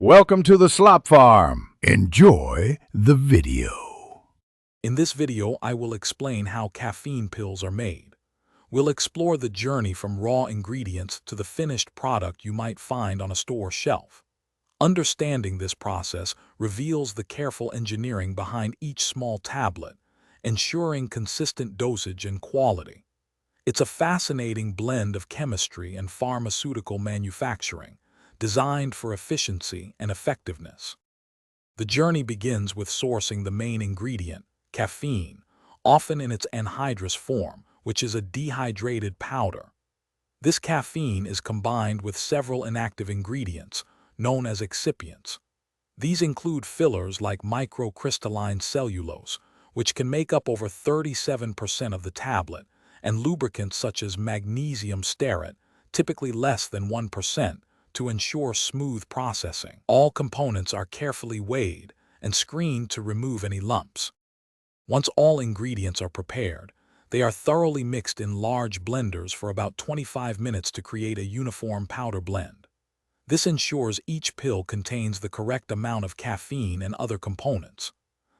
Welcome to the Slop Farm. Enjoy the video. In this video, I will explain how caffeine pills are made. We'll explore the journey from raw ingredients to the finished product you might find on a store shelf. Understanding this process reveals the careful engineering behind each small tablet, ensuring consistent dosage and quality. It's a fascinating blend of chemistry and pharmaceutical manufacturing, designed for efficiency and effectiveness. The journey begins with sourcing the main ingredient, caffeine, often in its anhydrous form, which is a dehydrated powder. This caffeine is combined with several inactive ingredients, known as excipients. These include fillers like microcrystalline cellulose, which can make up over 37% of the tablet, and lubricants such as magnesium stearate, typically less than 1%, to ensure smooth processing. All components are carefully weighed and screened to remove any lumps. Once all ingredients are prepared, they are thoroughly mixed in large blenders for about 25 minutes to create a uniform powder blend. This ensures each pill contains the correct amount of caffeine and other components.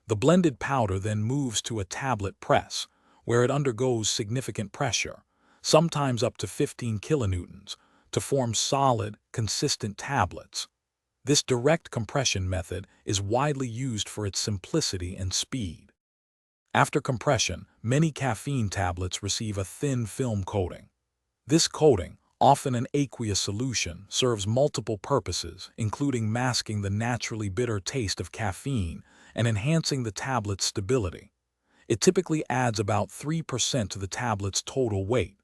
The blended powder then moves to a tablet press, where it undergoes significant pressure, sometimes up to 15 kilonewtons, to form solid, consistent tablets. This direct compression method is widely used for its simplicity and speed. After compression, many caffeine tablets receive a thin film coating. This coating, often an aqueous solution, serves multiple purposes, including masking the naturally bitter taste of caffeine and enhancing the tablet's stability. It typically adds about 3% to the tablet's total weight.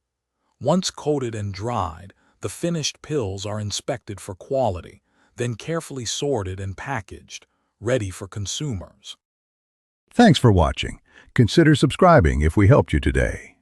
Once coated and dried, the finished pills are inspected for quality, then carefully sorted and packaged, ready for consumers. Thanks for watching. Consider subscribing if we helped you today.